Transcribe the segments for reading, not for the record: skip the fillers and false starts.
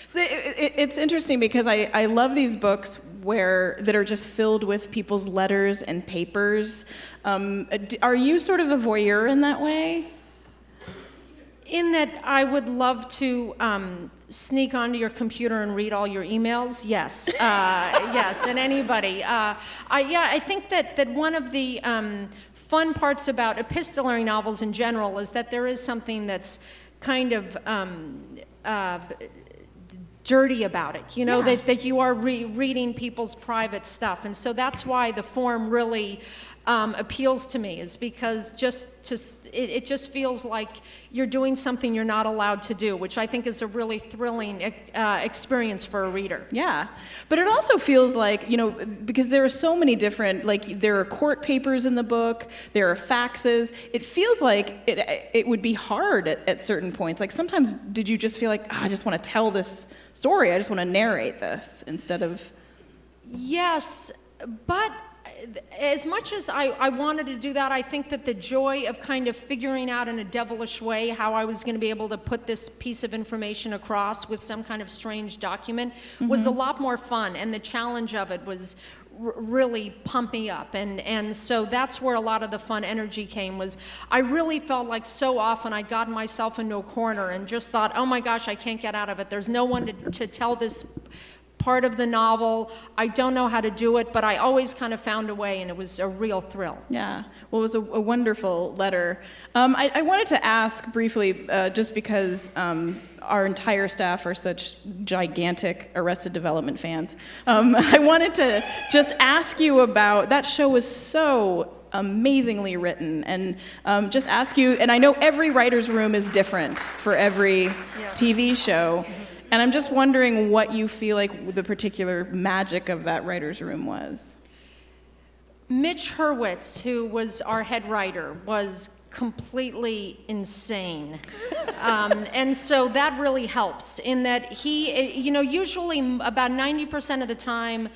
So it's interesting because I love these books that are just filled with people's letters and papers. Are you sort of a voyeur in that way? In that I would love to sneak onto your computer and read all your emails, yes. Yes, and anybody. I think that one of the fun parts about epistolary novels in general is that there is something that's kind of dirty about it, you know, that you are reading people's private stuff. And so that's why the form really appeals to me, is because it just feels like you're doing something you're not allowed to do, which I think is a really thrilling experience for a reader. Yeah, but it also feels like, you know, because there are so many different, like there are court papers in the book, there are faxes. It feels like it would be hard at certain points. Like sometimes did you just feel like, I just want to tell this story, I just want to narrate this instead of... Yes, but as much as I wanted to do that, I think that the joy of kind of figuring out in a devilish way how I was going to be able to put this piece of information across with some kind of strange document was a lot more fun, and the challenge of it was really pump me up, and so that's where a lot of the fun energy came. Was I really felt like so often I'd gotten myself into a corner and just thought, oh my gosh, I can't get out of it. There's no one to tell this part of the novel. I don't know how to do it, but I always kind of found a way, and it was a real thrill. Yeah, well, it was a wonderful letter. I wanted to ask briefly, just because our entire staff are such gigantic Arrested Development fans, I wanted to just ask you about, that show was so amazingly written, and just ask you, and I know every writer's room is different for every TV show, and I'm just wondering what you feel like the particular magic of that writer's room was. Mitch Hurwitz, who was our head writer, was completely insane. And so that really helps in that he, you know, usually about 90% of the time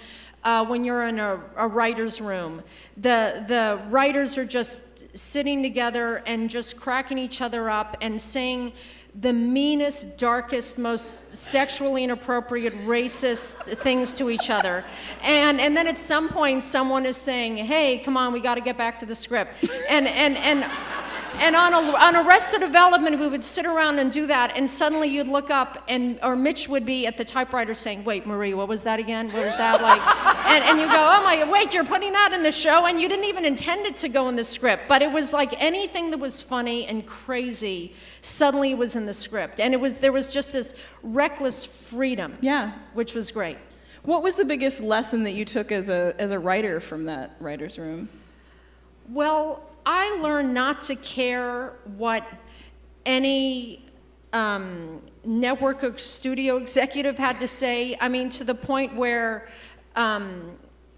when you're in a writer's room, the writers are just sitting together and just cracking each other up and saying the meanest, darkest, most sexually inappropriate, racist things to each other. And then at some point, someone is saying, hey, come on, we got to get back to the script. And on Arrested Development, we would sit around and do that, and suddenly you'd look up, or Mitch would be at the typewriter saying, wait, Marie, what was that again? What was that like? And you go, oh my, wait, you're putting that in the show? And you didn't even intend it to go in the script, but it was like anything that was funny and crazy suddenly was in the script. And there was just this reckless freedom, which was great. What was the biggest lesson that you took as a writer from that writer's room? Well, I learned not to care what any network or studio executive had to say. I mean, to the point where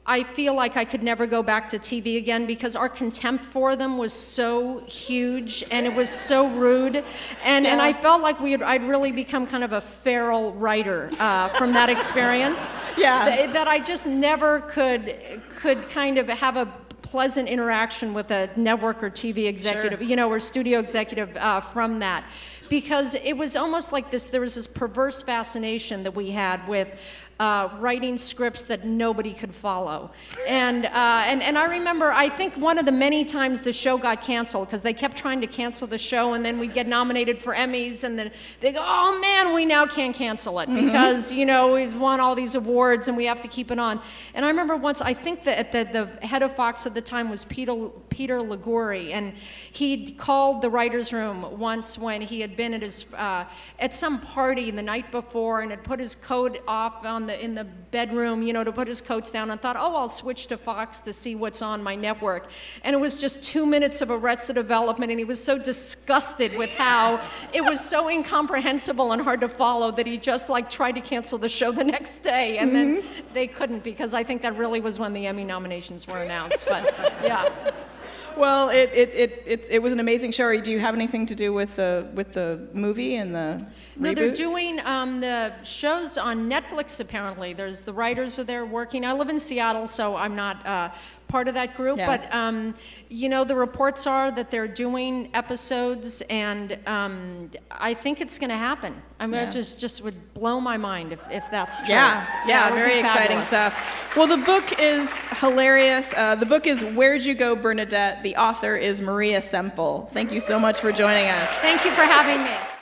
I feel like I could never go back to TV again because our contempt for them was so huge and it was so rude. And I felt like I'd really become kind of a feral writer from that experience. That I just never could kind of have a pleasant interaction with a network or TV executive, you know, or studio executive from that. Because it was almost like there was this perverse fascination that we had with writing scripts that nobody could follow. And I remember, I think one of the many times the show got canceled, because they kept trying to cancel the show, and then we'd get nominated for Emmys, and then they go, oh man, we now can't cancel it, because, you know, we've won all these awards and we have to keep it on. And I remember once, I think that the head of Fox at the time was Peter Liguori, and he'd called the writer's room once when he had been at some party the night before and had put his coat off in the bedroom, you know, to put his coats down, and thought, oh, I'll switch to Fox to see what's on my network. And it was just 2 minutes of Arrested Development, and he was so disgusted with how it was so incomprehensible and hard to follow that he just like tried to cancel the show the next day, and then they couldn't, because I think that really was when the Emmy nominations were announced. But yeah. Well, it was an amazing show. Do you have anything to do with the movie and the No, they're reboot? doing the shows on Netflix, apparently. The writers are there working. I live in Seattle, so I'm not part of that group. Yeah. But, you know, the reports are that they're doing episodes, and I think it's going to happen. I mean, Yeah. it just would blow my mind if that's true. Yeah, That would very be exciting fabulous. stuff. Well, the book is hilarious. The book is Where'd You Go, Bernadette? The author is Maria Semple. Thank you so much for joining us. Thank you for having me.